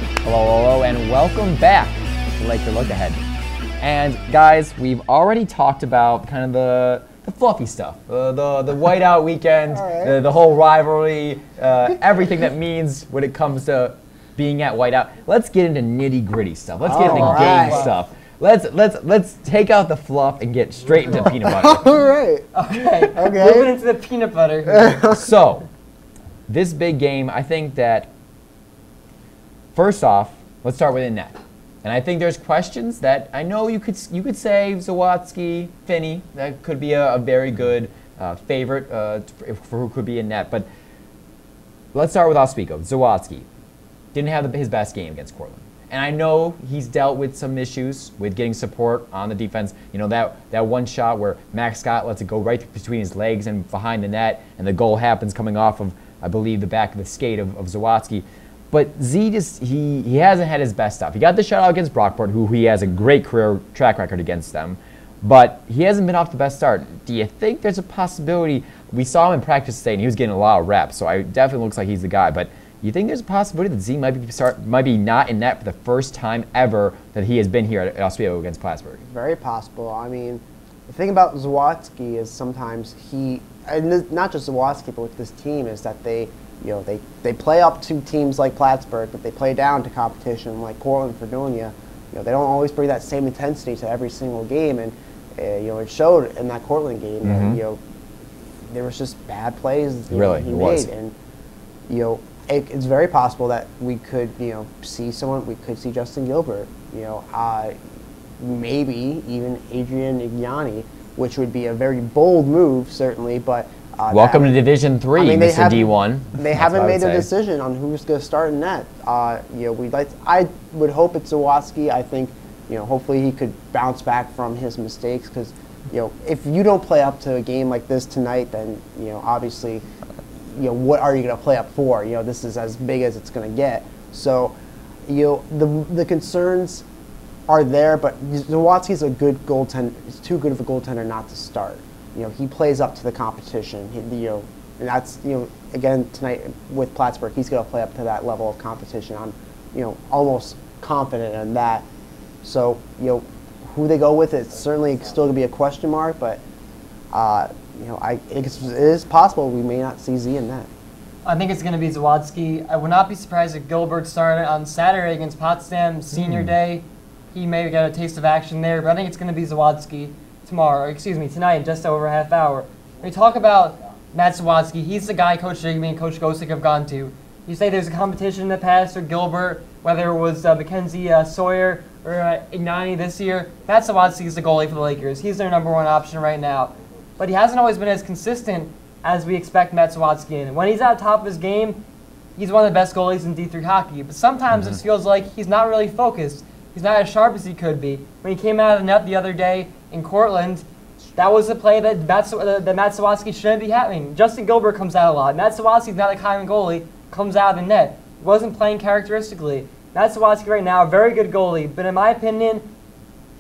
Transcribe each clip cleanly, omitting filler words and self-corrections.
Hello, and welcome back to Laker Look Ahead. And guys, we've already talked about kind of the fluffy stuff, the whiteout weekend, Right. the whole rivalry, everything that means when it comes to being at whiteout. Let's get into nitty gritty stuff. Let's get into Alright. game stuff. Let's take out the fluff and get straight into peanut butter. All right. Okay. Okay. Moving into the peanut butter. here. So, this big game, I think that first off, let's start with the net. And I think there's questions that I know you could say Zawadzki, Finney. That could be a very good favorite for who could be in net. But let's start with Ospiko. Zawadzki didn't have his best game against Cortland. And I know he's dealt with some issues with getting support on the defense. You know, that one shot where Max Scott lets it go right between his legs and behind the net, and the goal happens coming off of, I believe, the back of the skate of Zawadzki. But Z he hasn't had his best stuff. He got the shutout against Brockport, who he has a great career track record against them. But he hasn't been off the best start. Do you think there's a possibility? We saw him in practice today, and he was getting a lot of reps, so it definitely looks like he's the guy. But you think there's a possibility that Z might be not in net for the first time ever that he has been here at Oswego against Plattsburgh? Very possible. I mean, the thing about Zawadzki is sometimes and not just Zawadzki, but with this team, is that they play up to teams like Plattsburgh, but they play down to competition like Cortland, Fredonia. They don't always bring that same intensity to every single game, and it showed in that Cortland game. That, there was just bad plays he made, and it's very possible that we could see someone. We could see Justin Gilbert. Maybe even Adrian Ignani, which would be a very bold move, certainly, but. Welcome to Division III, Mr. D1. They haven't made a decision on who's going to start in net. I would hope it's Zawadzki. I think, hopefully he could bounce back from his mistakes, because, if you don't play up to a game like this tonight, then, obviously, what are you going to play up for? This is as big as it's going to get. So, the concerns are there, but Zawadzki's a good goaltender. He's too good of a goaltender not to start. He plays up to the competition. And that's again tonight with Plattsburgh, he's going to play up to that level of competition. I'm almost confident in that. So who they go with, it's certainly still going to be a question mark. But it is possible we may not see Z in that. I think it's going to be Zawadzki. I would not be surprised if Gilbert started on Saturday against Potsdam Senior Day. He may get a taste of action there, but I think it's going to be Zawadzki tonight in just over a half hour. When we talk about Matt Zawadzki, he's the guy Coach Jigme and Coach Gosick have gone to. You say there's a competition in the past for Gilbert, whether it was Mackenzie Sawyer or Ignani this year. Matt Zawadzki is the goalie for the Lakers. He's their number one option right now. But he hasn't always been as consistent as we expect Matt Zawadzki in. When he's at the top of his game, he's one of the best goalies in D3 hockey. But sometimes it feels like he's not really focused. He's not as sharp as he could be. When he came out of the net the other day in Cortland, that was a play that Matt Zawadzki shouldn't be having. Justin Gilbert comes out a lot. Matt Zawadzki's not a common goalie, comes out of the net. He wasn't playing characteristically. Matt Zawadzki right now, a very good goalie, but in my opinion,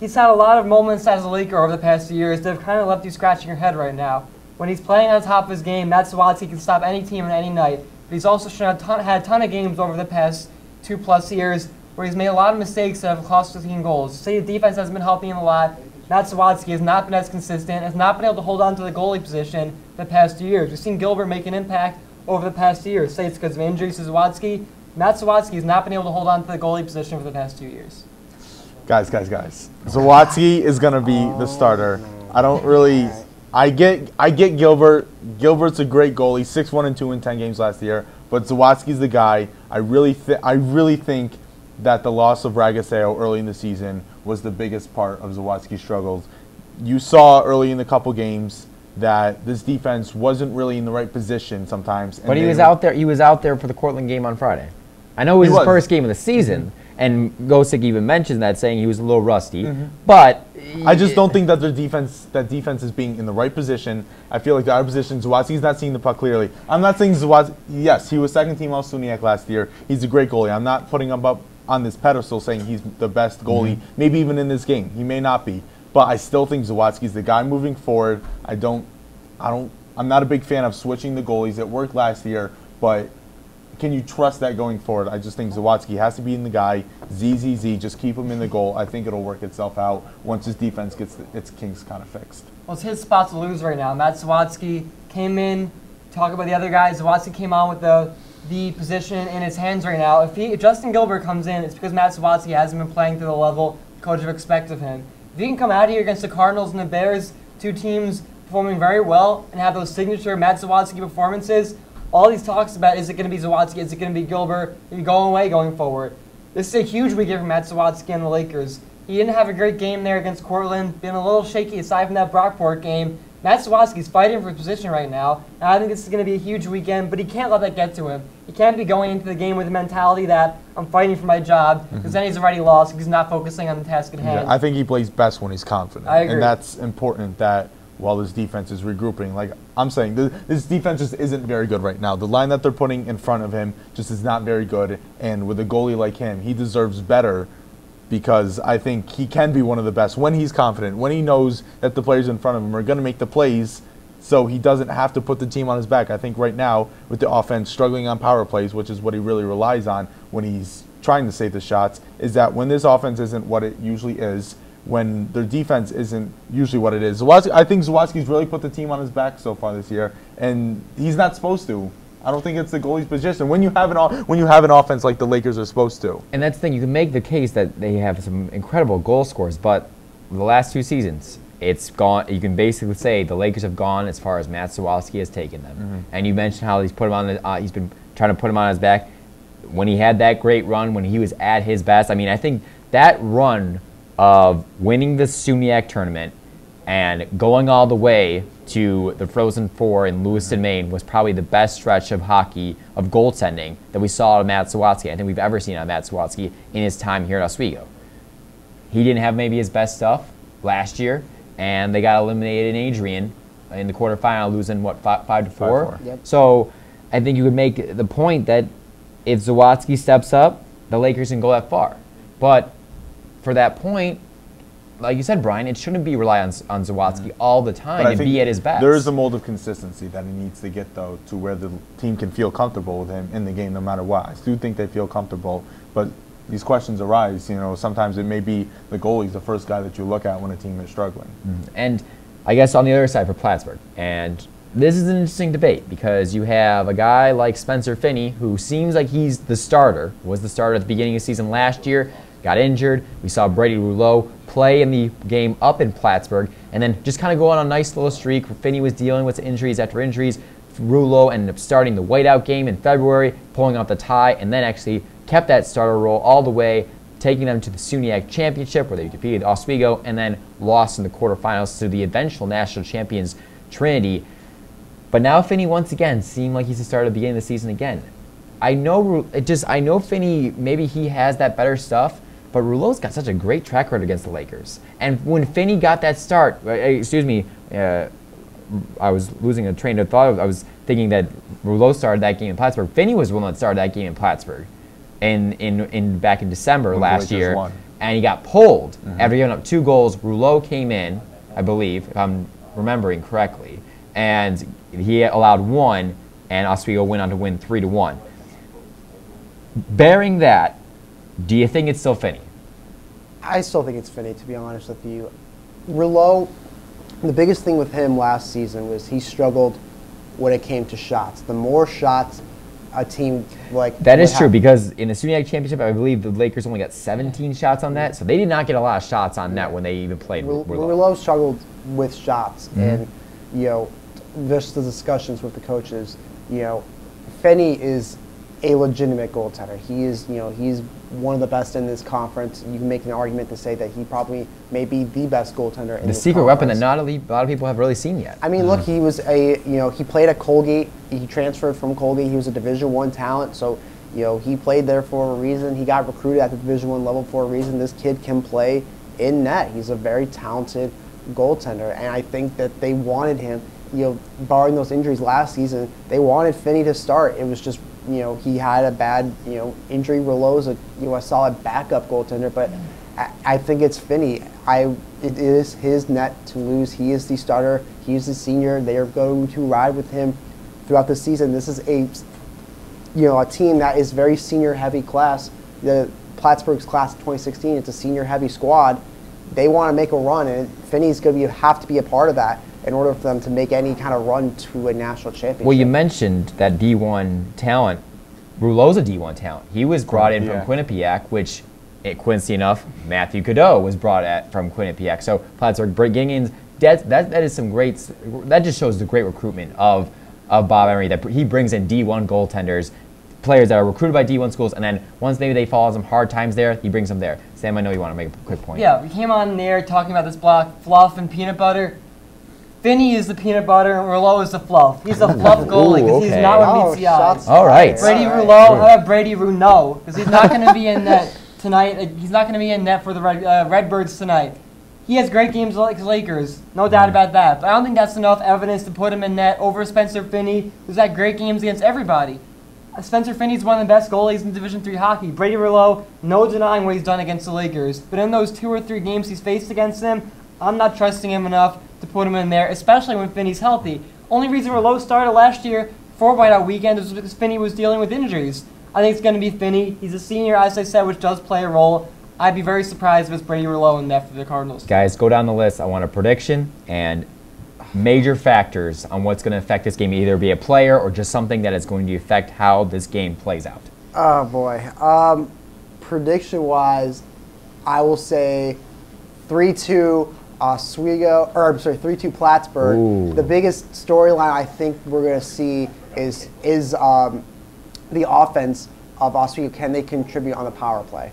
he's had a lot of moments as a Laker over the past few years that have kind of left you scratching your head right now. When he's playing on top of his game, Matt Zawadzki can stop any team on any night, but he's also had a ton of games over the past 2+ years where he's made a lot of mistakes that have cost the team goals. Say the defense hasn't been helping him a lot. Matt Zawadzki has not been as consistent, has not been able to hold on to the goalie position the past 2 years. We've seen Gilbert make an impact over the past 2 years. Say it's because of injuries to Zawadzki. Matt Zawadzki has not been able to hold on to the goalie position for the past 2 years. Guys. Zawadzki is going to be the starter. I don't really... I get Gilbert. Gilbert's a great goalie, 6-1-2 in 10 games last year, but Zawadzki's the guy. I really think that the loss of Ragaseo early in the season was the biggest part of Zawadzki's struggles. You saw early in the couple games that this defense wasn't really in the right position sometimes. But he was out there. He was out there for the Cortland game on Friday. I know it was his first game of the season, and Gosick even mentioned that, saying he was a little rusty. But I just don't think that defense is being in the right position. I feel like the other position, Zawadzki's not seeing the puck clearly. I'm not saying Zawadzki. Yes, he was second team All Suniac last year. He's a great goalie. I'm not putting him up on this pedestal saying he's the best goalie, maybe even in this game. He may not be. But I still think Zawadzki's the guy moving forward. I'm not a big fan of switching the goalies. It worked last year, but can you trust that going forward? I just think Zawadzki has to be in the guy. ZZZ, just keep him in the goal. I think it'll work itself out once his defense gets its kinks kind of fixed. Well, it's his spot to lose right now. Matt Zawadzki came in, talk about the other guys. Zawadzki came on with the position in his hands right now. If Justin Gilbert comes in, it's because Matt Zawadzki hasn't been playing to the level the coach would expect of him. If he can come out here against the Cardinals and the Bears, two teams performing very well, and have those signature Matt Zawadzki performances, all these talks about, is it going to be Zawadzki, is it going to be Gilbert, are going away going forward. This is a huge weekend for Matt Zawadzki and the Lakers. He didn't have a great game there against Cortland, been a little shaky aside from that Brockport game. Matt Zawadzki's fighting for his position right now, and I think this is going to be a huge weekend, but he can't let that get to him. He can't be going into the game with the mentality that I'm fighting for my job, because then he's already lost, because he's not focusing on the task at hand. Yeah, I think he plays best when he's confident. I agree. And that's important that while his defense is regrouping. Like I'm saying, this defense just isn't very good right now. The line that they're putting in front of him just is not very good, and with a goalie like him, he deserves better, because I think he can be one of the best when he's confident, when he knows that the players in front of him are going to make the plays, so he doesn't have to put the team on his back. I think right now, with the offense struggling on power plays, which is what he really relies on when he's trying to save the shots, is that when this offense isn't what it usually is, when their defense isn't usually what it is. I think Zawadzki's really put the team on his back so far this year, and he's not supposed to. I don't think it's the goalie's position when you have an offense like the Lakers are supposed to. And that's the thing. You can make the case that they have some incredible goal scores, but the last two seasons, it's gone. You can basically say the Lakers have gone as far as Matt Zawadzki has taken them. Mm-hmm. And you mentioned how he's put him on. He's been trying to put him on his back. When he had that great run, when he was at his best, I mean, I think that run of winning the SUNYAC tournament and going all the way to the Frozen Four in Lewiston, Maine was probably the best stretch of hockey, of goaltending, that we saw out of Matt Zawadzki. I think we've ever seen out of Matt Zawadzki in his time here at Oswego. He didn't have maybe his best stuff last year, and they got eliminated in Adrian in the quarterfinal, losing, what, 5-4? 5-4. Yep. So I think you could make the point that if Zawadzki steps up, the Lakers can go that far. But for that point, like you said, Brian, it shouldn't be rely on Zawadzki all the time to be at his best. There is a mold of consistency that he needs to get, though, to where the team can feel comfortable with him in the game no matter what. I do think they feel comfortable, but these questions arise. You know, sometimes it may be the goalie's the first guy that you look at when a team is struggling. Mm-hmm. And I guess on the other side for Plattsburgh, and this is an interesting debate because you have a guy like Spencer Finney who seems like he's the starter, was the starter at the beginning of the season last year, got injured. We saw Brady Rouleau play in the game up in Plattsburgh, and then just kind of go on a nice little streak. Finney was dealing with injuries after injuries. Rouleau ended up starting the whiteout game in February, pulling out the tie, and then actually kept that starter role all the way, taking them to the SUNYAC championship where they defeated Oswego and then lost in the quarterfinals to the eventual national champions Trinity. But now Finney once again seemed like he's the starter at the beginning of the season again. I know Finney, maybe he has that better stuff, but Rouleau's got such a great track record against the Lakers. And when Finney got that start, I was losing a train of thought. I was thinking that Rouleau started that game in Plattsburgh. Finney was the one that started that game in Plattsburgh back in December When last the Lakers year. won. And he got pulled after giving up 2 goals. Rouleau came in, I believe, if I'm remembering correctly, and he allowed 1, and Oswego went on to win 3-1. Bearing that, do you think it's still Finney? I still think it's Finney, to be honest with you. Rouleau, the biggest thing with him last season was he struggled when it came to shots. The more shots a team like that is true, because in the SUNYAC championship, I believe the Lakers only got 17 shots on that, so they did not get a lot of shots on net when they even played Rouleau. Rouleau struggled with shots, and just the discussions with the coaches. Finney is a legitimate goaltender. He is, he's one of the best in this conference. You can make an argument to say that he probably may be the best goaltender in The this secret conference. weapon that not a lot of people have really seen yet. I mean, look, he was he played at Colgate. He transferred from Colgate. He was a Division I talent, so he played there for a reason. He got recruited at the Division I level for a reason. This kid can play in net. He's a very talented goaltender, and I think that they wanted him. Barring those injuries last season, they wanted Finney to start. It was just he had a bad injury. Rouleau's a solid backup goaltender, but I think it's Finney. It is his net to lose. He is the starter. He is the senior. They are going to ride with him throughout the season. This is a team that is very senior heavy class. The Plattsburgh's class of 2016, it's a senior heavy squad. They want to make a run, and Finney's going to have to be a part of that in order for them to make any kind of run to a national championship. Well, you mentioned that D1 talent. Rouleau's a D1 talent. He was brought in from Quinnipiac, which, coincidentally enough, Matthew Cadeau was brought from Quinnipiac. So Plattsburgh bringing in that is some great. That just shows the great recruitment of Bob Emery, that he brings in D1 goaltenders, players that are recruited by D1 schools, and then once maybe they fall on some hard times there, he brings them there. Sam, I know you want to make a quick point. Yeah, we came on there talking about this block, fluff and peanut butter. Finney is the peanut butter, and Rouleau is the fluff. He's the fluff goalie because he's not what meets the eyes. All right. Brady Rouleau, how about Brady Rouleau? Because he's not going to be in net tonight. He's not going to be in net for the Redbirds tonight. He has great games like his Lakers, no doubt about that. But I don't think that's enough evidence to put him in net over Spencer Finney, who's had great games against everybody. Spencer Finney's one of the best goalies in Division III hockey. Brady Rouleau, no denying what he's done against the Lakers. But in those 2 or 3 games he's faced against them, I'm not trusting him enough to put him in there, especially when Finney's healthy. Only reason Rouleau started last year for Whiteout Weekend was because Finney was dealing with injuries. I think it's going to be Finney. He's a senior, as I said, which does play a role. I'd be very surprised if it's Brady Rouleau in net for the Cardinals. Guys, go down the list. I want a prediction and major factors on what's going to affect this game, either be a player or just something that is going to affect how this game plays out. Oh, boy. Prediction-wise, I will say 3-2 Oswego, or I'm sorry, 3-2 Plattsburgh. Ooh. The biggest storyline I think we're going to see is the offense of Oswego. Can they contribute on the power play?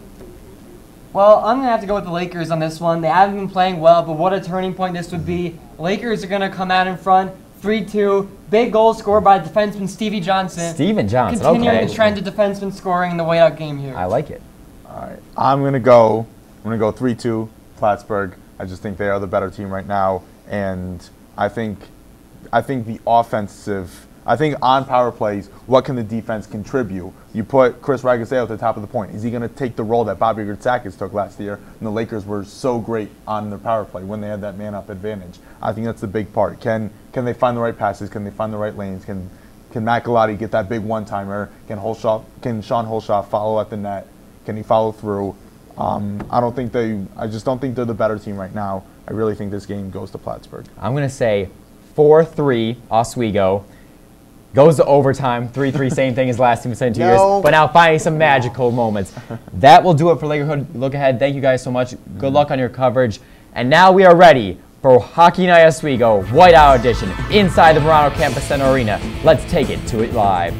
Well, I'm going to have to go with the Lakers on this one. They haven't been playing well, but what a turning point this would be. Lakers are going to come out in front, 3-2. Big goal scored by defenseman Stevie Johnson. Steven Johnson, Continuing okay. the trend of defensemen scoring in the Whiteout game here. I like it. All right. I'm gonna go 3-2 Plattsburgh. I just think they are the better team right now, and I think the offensive. I think on power plays, what can the defense contribute? You put Chris Ragaseo at the top of the point. Is he going to take the role that Bobby Gritsakis took last year? And the Lakers were so great on their power play when they had that man-up advantage. I think that's the big part. Can they find the right passes? Can they find the right lanes? Can Matt Galati get that big one-timer? Can Sean Holshaw follow at the net? Can he follow through? I just don't think they're the better team right now. I really think this game goes to Plattsburgh. I'm going to say 4-3 Oswego. Goes to overtime, 3-3, same thing as last team in 2 years, but now finding some magical moments. That will do it for Lakerhood Look Ahead. Thank you guys so much. Good luck on your coverage. And now we are ready for Hockey Night Oswego Whiteout Edition inside the Verano Campus Center Arena. Let's take it to it live.